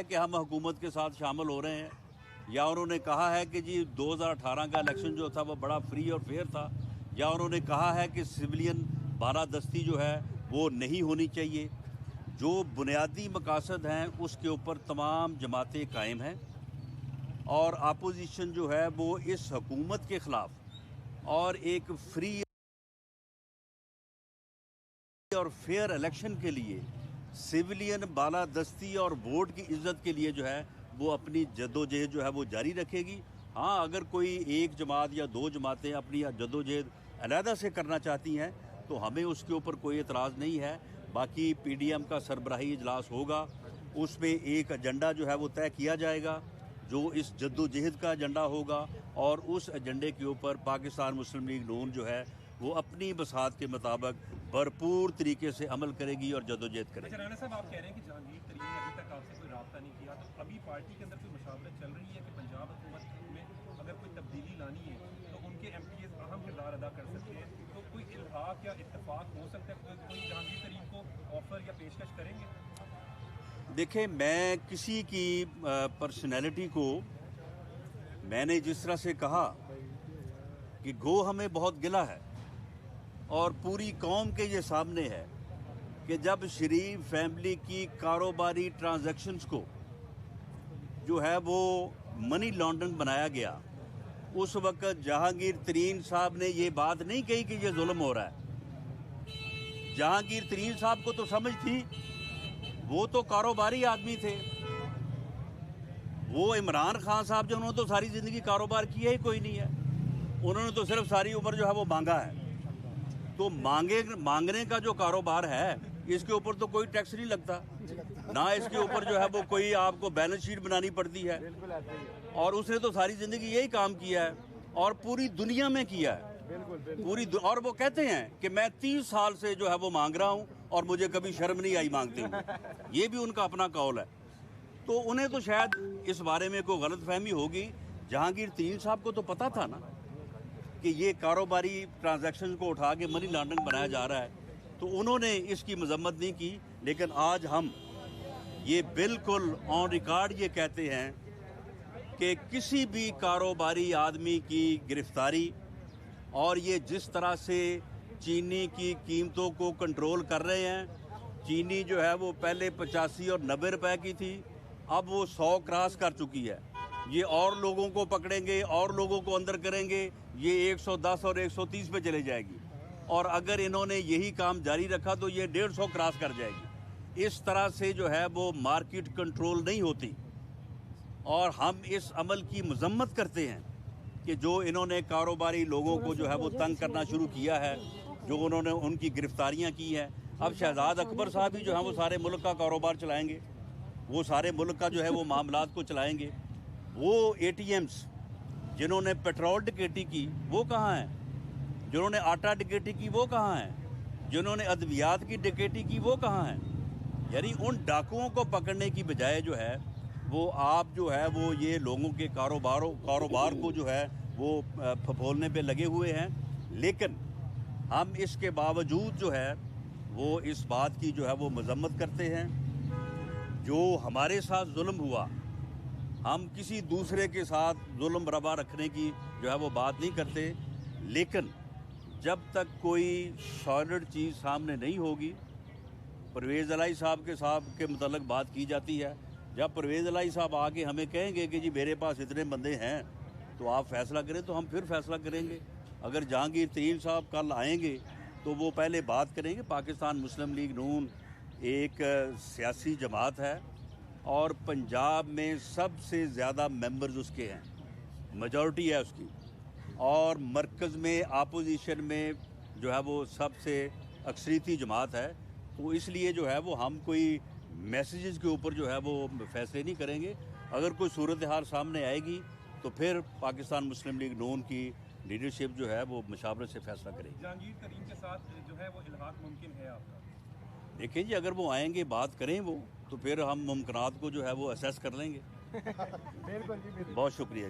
है कि हम हुकूमत के साथ शामिल हो रहे हैं, या उन्होंने कहा है कि जी 2018 का इलेक्शन जो था वो बड़ा फ्री और फेयर था, या उन्होंने कहा है कि सिविलियन बालादस्ती जो है वो नहीं होनी चाहिए। जो बुनियादी मकासद हैं उसके ऊपर तमाम जमातें कायम हैं, और अपोजिशन जो है वो इस हुकूमत के ख़िलाफ़ और एक फ्री और फेयर इलेक्शन के लिए, सिविलियन बालादस्ती और वोट की इज्जत के लिए जो है वो अपनी जद्दोजहद जो है वो जारी रखेगी। हाँ, अगर कोई एक जमात या दो जमातें अपनी जद्दोजहद अलहदा से करना चाहती हैं तो हमें उसके ऊपर कोई एतराज़ नहीं है। बाकी PDM का सरबराही इजलास होगा, उसमें एक एजेंडा जो है वो तय किया जाएगा जो इस जद्दोजहद का एजेंडा होगा, और उस एजेंडे के ऊपर पाकिस्तान मुस्लिम लीग नून जो है वो अपनी बसात के मुताबिक भरपूर तरीके से अमल करेगी और जद्दोजहद करेगी। राणा साहब, आप कह रहे हैं कि जहांगीर तरीन ने अभी तक आपसे कोई रब्ता नहीं किया, तो अभी पार्टी के अंदर कोई मशावरत चल रही है कि पंजाब हुकूमत में अगर कोई तब्दीली लानी है तो उनके MPs अहम किरदार अदा कर सकते हैं, तो कोई इल्हाक या इत्तेफाक हो सकता है, कोई जहांगीर तरीन को ऑफर या पेशकश करेंगे? देखें, मैं किसी की पर्सनैलिटी को, मैंने जिस तरह से कहा कि गो हमें बहुत गिला है और पूरी कौम के ये सामने है कि जब शरीफ फैमिली की कारोबारी ट्रांजैक्शंस को जो है वो मनी लॉन्ड्रिंग बनाया गया, उस वक्त जहांगीर तरीन साहब ने ये बात नहीं कही कि ये जुल्म हो रहा है। जहांगीर तरीन साहब को तो समझ थी, वो तो कारोबारी आदमी थे। वो इमरान खान साहब जो, उन्होंने तो सारी ज़िंदगी कारोबार किया ही कोई नहीं है, उन्होंने तो सिर्फ सारी उम्र जो है वो मांगा है। तो मांगने का जो कारोबार है, इसके ऊपर तो कोई टैक्स नहीं लगता, ना इसके ऊपर जो है वो कोई आपको बैलेंस शीट बनानी पड़ती है। और उसने तो सारी ज़िंदगी यही काम किया है और पूरी दुनिया में किया है, और वो कहते हैं कि मैं 30 साल से जो है वो मांग रहा हूँ और मुझे कभी शर्म नहीं आई मांगते हुए। ये भी उनका अपना कौल है। तो उन्हें तो शायद इस बारे में कोई गलतफहमी होगी। जहांगीर तरीन साहब को तो पता था ना कि ये कारोबारी ट्रांजैक्शन को उठा के मनी लॉन्ड्रिंग बनाया जा रहा है, तो उन्होंने इसकी मजम्मत नहीं की। लेकिन आज हम ये बिल्कुल ऑन रिकॉर्ड ये कहते हैं कि किसी भी कारोबारी आदमी की गिरफ्तारी, और ये जिस तरह से चीनी की कीमतों को कंट्रोल कर रहे हैं, चीनी जो है वो पहले 85 और 90 रुपए की थी, अब वो 100 क्रॉस कर चुकी है। ये और लोगों को पकड़ेंगे और लोगों को अंदर करेंगे, ये 110 और 130 पे चले जाएगी, और अगर इन्होंने यही काम जारी रखा तो ये 150 क्रॉस कर जाएगी। इस तरह से जो है वो मार्केट कंट्रोल नहीं होती, और हम इस अमल की मजम्मत करते हैं कि जो इन्होंने कारोबारी लोगों को जो है वो तंग करना शुरू किया है, जो उन्होंने उनकी गिरफ्तारियां की हैं। अब शहजाद अकबर साहब ही जो है वो सारे मुल्क का कारोबार चलाएंगे, वो सारे मुल्क का जो है वो मामलात को चलाएंगे। वो ATMs जिन्होंने पेट्रोल डकैती की वो कहाँ हैं, जिन्होंने आटा डकैती की वो कहाँ हैं, जिन्होंने अद्वियात की डकैती की वो कहाँ हैं। यानी उन डाकुओं को पकड़ने की बजाय जो है वो आप जो है वो ये लोगों के कारोबार को जो है वो फफोलने पे लगे हुए हैं। लेकिन हम इसके बावजूद जो है वो इस बात की जो है वो मजम्मत करते हैं। जो हमारे साथ जुल्म हुआ, हम किसी दूसरे के साथ जुल्म रवा रखने की जो है वो बात नहीं करते, लेकिन जब तक कोई सॉलिड चीज़ सामने नहीं होगी, परवेज़ इलाही साहब के मुतल्लिक़ बात की जाती है। जब परवेज़ इलाही साहब आके हमें कहेंगे कि जी मेरे पास इतने बंदे हैं तो आप फैसला करें, तो हम फिर फैसला करेंगे। अगर जहांगीर तरीन साहब कल आएंगे तो वो पहले बात करेंगे। पाकिस्तान मुस्लिम लीग नून एक सियासी जमात है और पंजाब में सबसे ज़्यादा मेंबर्स उसके हैं, मेजॉरिटी है उसकी, और मरकज़ में अपोजिशन में जो है वो सबसे अक्सरीती जमात है। तो इसलिए जो है वो हम कोई मैसेजेस के ऊपर जो है वो फैसले नहीं करेंगे। अगर कोई सूरत हाल सामने आएगी तो फिर पाकिस्तान मुस्लिम लीग नून की लीडरशिप जो है वो मशावरत से फैसला करेगी। जहांगीर तरीन के साथ जो है वो इल्हाक मुमकिन है आपका? देखिए जी, अगर वो आएंगे बात करें वो, तो फिर हम मुमकिनात को जो है वो असेस कर लेंगे। बिल्कुल जी, बहुत शुक्रिया।